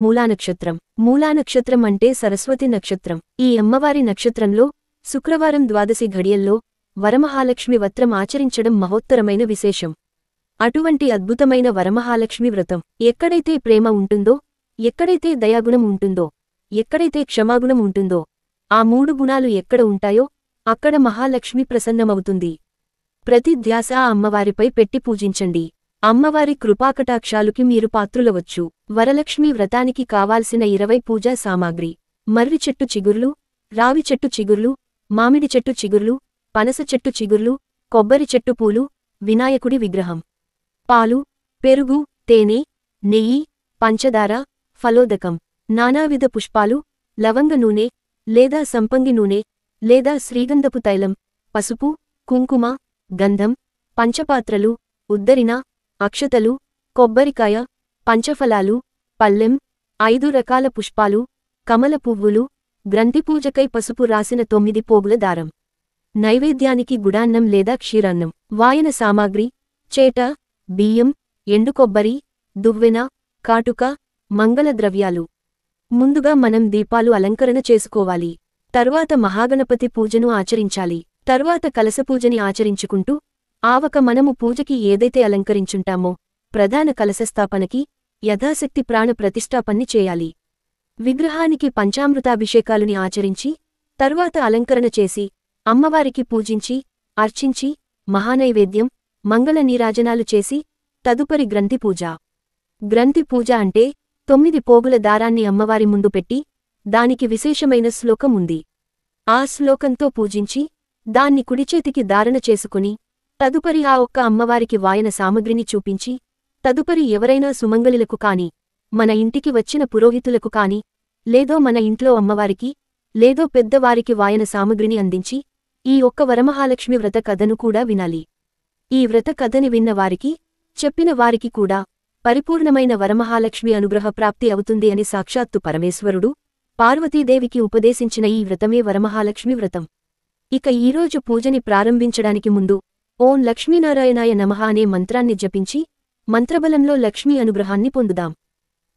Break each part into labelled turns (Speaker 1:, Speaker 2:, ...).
Speaker 1: మూలానక్షత్రం. మూలానక్షత్రం అంటే సరస్వతి నక్షత్రం. ఈ అమ్మవారి నక్షత్రంలో శుక్రవారం ద్వాదశి ఘడియల్లో వరమహాలక్ష్మి వ్రతం ఆచరించడం మహోత్తరమైన విశేషం. అటువంటి అద్భుతమైన వరమహాలక్ష్మి వ్రతం ఎక్కడైతే ప్రేమ ఉంటుందో, ఎక్కడైతే దయాగుణం ఉంటుందో, ఎక్కడైతే క్షమాగుణం ఉంటుందో, ఆ మూడు గుణాలు ఎక్కడ ఉంటాయో అక్కడ మహాలక్ష్మి ప్రసన్నమవుతుంది. ప్రతి ధ్యాస ఆ అమ్మవారిపై పెట్టి పూజించండి. అమ్మవారి కృపాకటాక్షాలుకి మీరు పాత్రులవచ్చు. వరలక్ష్మి వ్రతానికి కావాల్సిన 20 పూజా సామాగ్రి: మర్రి చెట్టు చిగుర్లు, రావి చెట్టు చిగుర్లు, మామిడి చెట్టు చిగుర్లు, పనస చెట్టు చిగుర్లు, కొబ్బరి చెట్టు పూలు, వినాయకుడి విగ్రహం. పాలు, పెరుగు, తేనె, నెయ్యి, పంచదార, ఫలోదకం, నానావిధ పుష్పాలు, లవంగ నూనె లేదా సంపంగి నూనె లేదా శ్రీగంధపు తైలం, పసుపు, కుంకుమ, గంధం, పంచపాత్రలు, ఉద్దరిన, అక్షతలు, కొబ్బరికాయ, పంచఫలాలు, పళ్ళెం, 5 రకాల పుష్పాలు, కమల పువ్వులు, గ్రంథిపూజకై పసుపు రాసిన 9 పోగుల దారం. నైవేద్యానికి గుడాన్నం లేదా క్షీరాన్నం. వాయన సామాగ్రి: చేట, బియ్యం, ఎండు కొబ్బరి, దువ్వెన, కాటుక, మంగళ ద్రవ్యాలు. ముందుగా మనం దీపాలు అలంకరణ చేసుకోవాలి. తర్వాత మహాగణపతి పూజను ఆచరించాలి. తర్వాత కలశపూజని ఆచరించుకుంటూ ఆవక మనము పూజకి ఏదైతే అలంకరించుంటామో ప్రధాన కలశస్థాపనకి యథాశక్తి ప్రాణ ప్రతిష్ఠాపన్ని చేయాలి. విగ్రహానికి పంచామృతాభిషేకాలుని ఆచరించి తర్వాత అలంకరణ చేసి అమ్మవారికి పూజించి అర్చించి మహానైవేద్యం మంగళ నీరాజనాలు చేసి తదుపరి గ్రంథి పూజ. గ్రంథి పూజ అంటే 9 పోగుల దారాన్ని అమ్మవారి ముందు పెట్టి దానికి విశేషమైన శ్లోకం ఉంది. ఆ శ్లోకంతో పూజించి దాన్ని కుడిచేతికి ధారణ చేసుకుని తదుపరి ఆ ఒక్క అమ్మవారికి వాయన సామగ్రిని చూపించి తదుపరి ఎవరైనా సుమంగళిలకు కాని, మన ఇంటికి వచ్చిన పురోహితులకు కాని, లేదో మన ఇంట్లో అమ్మవారికి లేదో పెద్దవారికి వాయన సామగ్రిని అందించి ఈ ఒక్క వరమహాలక్ష్మి వ్రత కథను కూడా వినాలి. ఈ వ్రత కథని విన్న వారికి, చెప్పిన వారికి కూడా పరిపూర్ణమైన వరమహాలక్ష్మి అనుగ్రహ ప్రాప్తి అవుతుంది అని సాక్షాత్తు పరమేశ్వరుడు పార్వతీదేవికి ఉపదేశించిన ఈ వ్రతమే వరమహాలక్ష్మి వ్రతం. ఇక ఈరోజు పూజని ప్రారంభించడానికి ముందు ఓం లక్ష్మీనారాయణాయ నమః అనే మంత్రాన్ని జపించి మంత్రబలంలో లక్ష్మీ అనుగ్రహాన్ని పొందుదాం.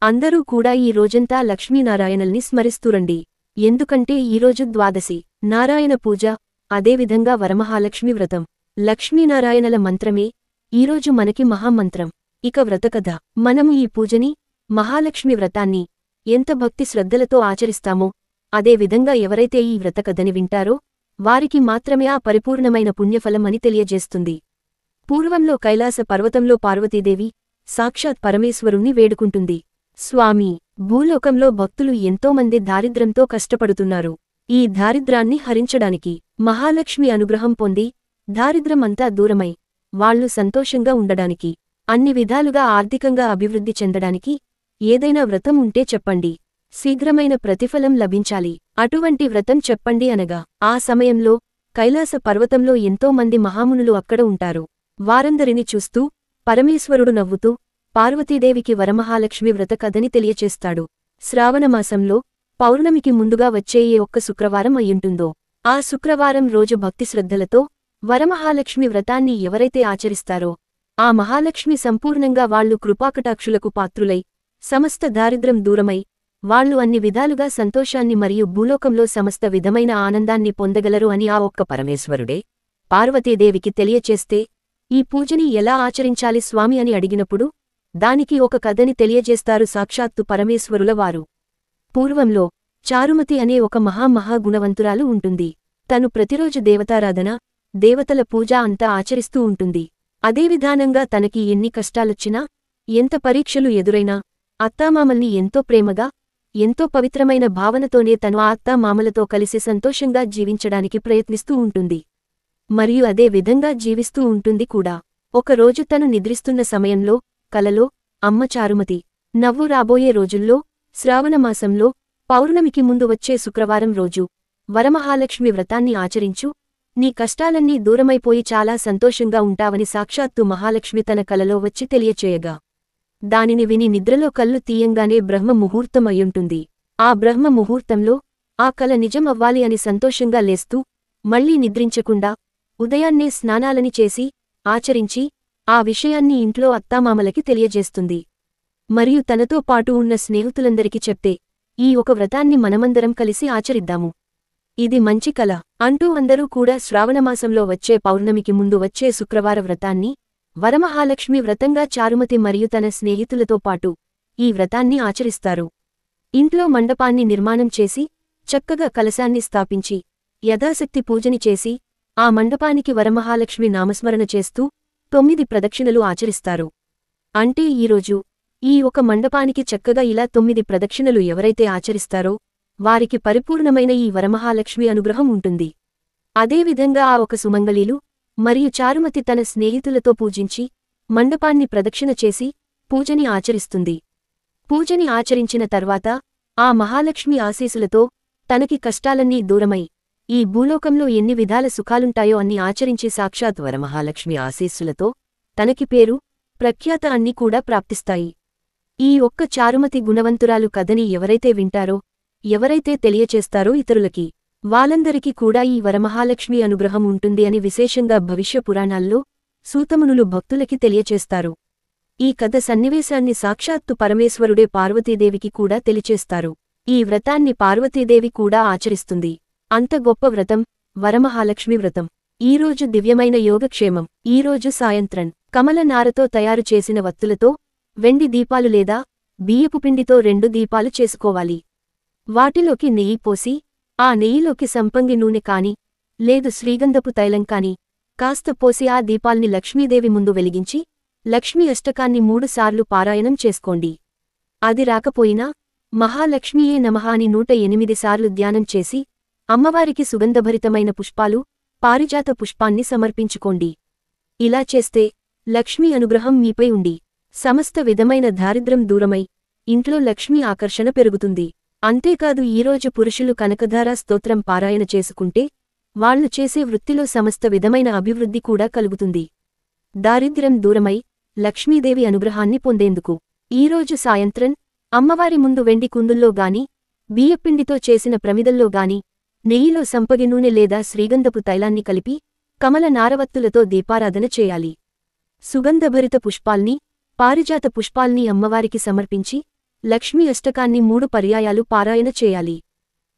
Speaker 1: అందరూ కూడా ఈ రోజంతా లక్ష్మీనారాయణల్ని స్మరిస్తూరండి. ఎందుకంటే ఈరోజు ద్వాదశి, నారాయణ పూజ, అదేవిధంగా వరమహాలక్ష్మి వ్రతం. లక్ష్మీనారాయణల మంత్రమే ఈరోజు మనకి మహామంత్రం. ఇక వ్రతకథ. మనము ఈ పూజని, మహాలక్ష్మి వ్రతాన్ని ఎంత భక్తి శ్రద్ధలతో ఆచరిస్తామో అదే విధంగా ఎవరైతే ఈ వ్రతకథని వింటారో వారికి మాత్రమే ఆ పరిపూర్ణమైన పుణ్యఫలం అని తెలియజేస్తుంది. పూర్వంలో కైలాస పర్వతంలో పార్వతీదేవి సాక్షాత్ పరమేశ్వరుణ్ణి వేడుకుంటుంది. స్వామీ, భూలోకంలో భక్తులు ఎంతోమంది దారిద్ర్యంతో కష్టపడుతున్నారు. ఈ దారిద్రాన్ని హరించడానికి, మహాలక్ష్మి అనుగ్రహం పొంది దారిద్ర్యమంతా దూరమై వాళ్లు సంతోషంగా ఉండడానికి, అన్ని విధాలుగా ఆర్థికంగా అభివృద్ధి చెందడానికి ఏదైనా వ్రతం ఉంటే చెప్పండి, శీఘ్రమైన ప్రతిఫలం లభించాలి. అటువంటి వ్రతం చెప్పండి అనగా ఆ సమయంలో కైలాస పర్వతంలో ఎంతోమంది మహామునులు అక్కడ ఉంటారు. వారందరిని చూస్తూ పరమేశ్వరుడు నవ్వుతూ పార్వతీదేవికి వరమహాలక్ష్మి వ్రత కథని తెలియచేస్తాడు. శ్రావణమాసంలో పౌర్ణమికి ముందుగా వచ్చే ఏ ఒక్క శుక్రవారం అయ్యుంటుందో ఆ శుక్రవారం రోజు భక్తి శ్రద్ధలతో వరమహాలక్ష్మి వ్రతాన్ని ఎవరైతే ఆచరిస్తారో ఆ మహాలక్ష్మి సంపూర్ణంగా వాళ్లు కృపాకటాక్షులకు పాత్రులై సమస్త దారిద్ర్యం దూరమై వాళ్లు అన్ని విధాలుగా సంతోషాన్ని మరియు భూలోకంలో సమస్త విధమైన ఆనందాన్ని పొందగలరు అని ఆ ఒక్క పరమేశ్వరుడే పార్వతీదేవికి తెలియచేస్తే ఈ పూజని ఎలా ఆచరించాలి స్వామి అని అడిగినప్పుడు దానికి ఒక కథని తెలియజేస్తారు సాక్షాత్తు పరమేశ్వరుల వారు. పూర్వంలో చారుమతి అనే ఒక మహాగుణవంతురాలు ఉంటుంది. తను ప్రతిరోజు దేవతారాధన, దేవతల పూజ అంతా ఆచరిస్తూ ఉంటుంది. అదే విధానంగా తనకి ఎన్ని కష్టాలొచ్చినా, ఎంత పరీక్షలు ఎదురైనా అత్తామామల్ని ఎంతో ప్రేమగా, ఎంతో పవిత్రమైన భావనతోనే తను ఆ అత్తామామలతో కలిసి సంతోషంగా జీవించడానికి ప్రయత్నిస్తూ ఉంటుంది. మరియు అదే విధంగా జీవిస్తూ ఉంటుంది కూడా. ఒకరోజు తను నిద్రిస్తున్న సమయంలో కలలో అమ్మ చారుమతి, నవ్వు రాబోయే రోజుల్లో శ్రావణమాసంలో పౌర్ణమికి ముందు వచ్చే శుక్రవారం రోజు వరమహాలక్ష్మి వ్రతాన్ని ఆచరించు, నీ కష్టాలన్నీ దూరమైపోయి చాలా సంతోషంగా ఉంటావని సాక్షాత్తు మహాలక్ష్మి తన కలలో వచ్చి తెలియచేయగా దానిని విని నిద్రలో కళ్ళు తీయంగానే బ్రహ్మ ముహూర్తం అయ్యుంటుంది. ఆ బ్రహ్మ ముహూర్తంలో ఆ కల నిజం అవ్వాలి అని సంతోషంగా లేస్తూ మళ్లీ నిద్రించకుండా ఉదయాన్నే స్నానాలని చేసి ఆచరించి ఆ విషయాన్ని ఇంట్లో అత్తామామలకి తెలియజేస్తుంది. మరియు తనతో పాటు ఉన్న స్నేహితులందరికీ చెప్తే ఈ ఒక వ్రతాన్ని మనమందరం కలిసి ఆచరిద్దాము. ఇది మంచి కల అంటూ అందరూ కూడా శ్రావణమాసంలో వచ్చే పౌర్ణమికి ముందు వచ్చే శుక్రవార వ్రతాన్ని వరమహాలక్ష్మి వ్రతంగా చారుమతి మరియు తన స్నేహితులతో పాటు ఈ వ్రతాన్ని ఆచరిస్తారు. ఇంట్లో మండపాన్ని నిర్మాణం చేసి చక్కగా కలశాన్ని స్థాపించి యథాశక్తి పూజని చేసి ఆ మండపానికి వరమహాలక్ష్మి నామస్మరణ చేస్తూ 9 ప్రదక్షిణలు ఆచరిస్తారు. అంటే ఈరోజు ఈ ఒక మండపానికి చక్కగా ఇలా 9 ప్రదక్షిణలు ఎవరైతే ఆచరిస్తారో వారికి పరిపూర్ణమైన ఈ వరమహాలక్ష్మి అనుగ్రహం ఉంటుంది. అదేవిధంగా ఆ ఒక సుమంగళీలు మరియు చారుమతి తన స్నేహితులతో పూజించి మండపాన్ని ప్రదక్షిణ చేసి పూజని ఆచరిస్తుంది. పూజని ఆచరించిన తర్వాత ఆ మహాలక్ష్మి ఆశీసులతో తనకి కష్టాలన్నీ దూరమై ఈ భూలోకంలో ఎన్ని విధాల సుఖాలుంటాయో అన్ని ఆచరించి సాక్షాత్ వరమహాలక్ష్మి ఆశీస్సులతో తనకి పేరు ప్రఖ్యాత అన్నీ కూడా ప్రాప్తిస్తాయి. ఈ ఒక్క చారుమతి గుణవంతురాలు కథని ఎవరైతే వింటారో ఎవరైతే తెలియచేస్తారో ఇతరులకి వాళ్ళందరికీ కూడా ఈ వరమహాలక్ష్మి అనుగ్రహం ఉంటుంది అని విశేషంగా భవిష్య పురాణాల్లో సూతమునులు భక్తులకి తెలియచేస్తారు. ఈ కథ సన్నివేశాన్ని సాక్షాత్తు పరమేశ్వరుడే పార్వతీదేవికి కూడా తెలిచేస్తారు. ఈ వ్రతాన్ని పార్వతీదేవి కూడా ఆచరిస్తుంది. అంత గొప్ప వ్రతం వరమహాలక్ష్మి వ్రతం. ఈరోజు దివ్యమైన యోగక్షేమం. ఈరోజు సాయంత్రం కమల నారతో తయారు చేసిన వత్తులతో వెండి దీపాలు లేదా బియ్యపు పిండితో 2 దీపాలు చేసుకోవాలి. వాటిలోకి నెయ్యి పోసి ఆ నెయ్యిలోకి సంపంగి నూనె కాని లేదు శ్రీగంధపు తైలం కాని కాస్త పోసి ఆ దీపాల్ని లక్ష్మీదేవి ముందు వెలిగించి లక్ష్మీ అష్టకాన్ని 3 సార్లు పారాయణం చేసుకోండి. అది రాకపోయినా మహాలక్ష్మీయే నమః అని 108 సార్లు ధ్యానం చేసి అమ్మవారికి సుగంధభరితమైన పుష్పాలు పారిజాత పుష్పాన్ని సమర్పించుకోండి. ఇలా చేస్తే లక్ష్మీ అనుగ్రహం మీపై ఉండి సమస్త విధమైన దారిద్ర్యం దూరమై ఇంట్లో లక్ష్మీ ఆకర్షణ పెరుగుతుంది. అంతేకాదు ఈరోజు పురుషులు కనకధారా స్తోత్రం పారాయణ చేసుకుంటే వాళ్లు చేసే వృత్తిలో సమస్త విధమైన అభివృద్ధి కూడా కలుగుతుంది. దారిద్ర్యం దూరమై లక్ష్మీదేవి అనుగ్రహాన్ని పొందేందుకు ఈరోజు సాయంత్రం అమ్మవారి ముందు వెండి కుందుల్లో గాని బియ్యపిండితో చేసిన ప్రమిదల్లో గాని నెయ్యిలో సంపగి నూనె లేదా శ్రీగంధపు తైలాన్ని కలిపి కమల నారవత్తులతో దీపారాధన చేయాలి. సుగంధభరిత పుష్పాల్ని పారిజాత పుష్పాల్ని అమ్మవారికి సమర్పించి లక్ష్మీ అష్టకాన్ని 3 పర్యాయాలు పారాయణ చేయాలి.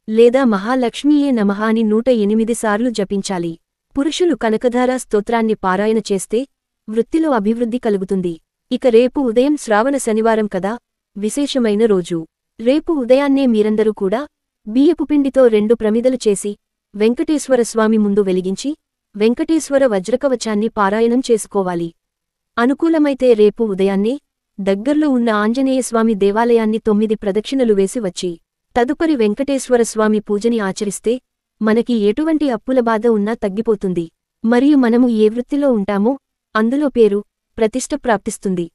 Speaker 1: లేదా మహాలక్ష్మీయే నమః అని 108 సార్లు జపించాలి. పురుషులు కనకధారా స్తోత్రాన్ని పారాయణ చేస్తే వృత్తిలో అభివృద్ధి కలుగుతుంది. ఇక రేపు ఉదయం శ్రావణ శనివారం కదా, విశేషమైన రోజు. రేపు ఉదయాన్నే మీరందరూ కూడా బియ్యపు పిండితో 2 ప్రమిదలు చేసి వెంకటేశ్వర స్వామి ముందు వెలిగించి వెంకటేశ్వర వజ్రకవచాన్ని పారాయణం చేసుకోవాలి. అనుకూలమైతే రేపు ఉదయాన్నే దగ్గర్లో ఉన్న ఆంజనేయస్వామి దేవాలయాన్ని 9 ప్రదక్షిణలు వేసి వచ్చి తదుపరి వెంకటేశ్వర స్వామి పూజని ఆచరిస్తే మనకి ఎటువంటి అప్పుల బాధ ఉన్నా తగ్గిపోతుంది. మరియు మనము ఏ వృత్తిలో ఉంటామో అందులో పేరు ప్రతిష్ఠ ప్రాప్తిస్తుంది.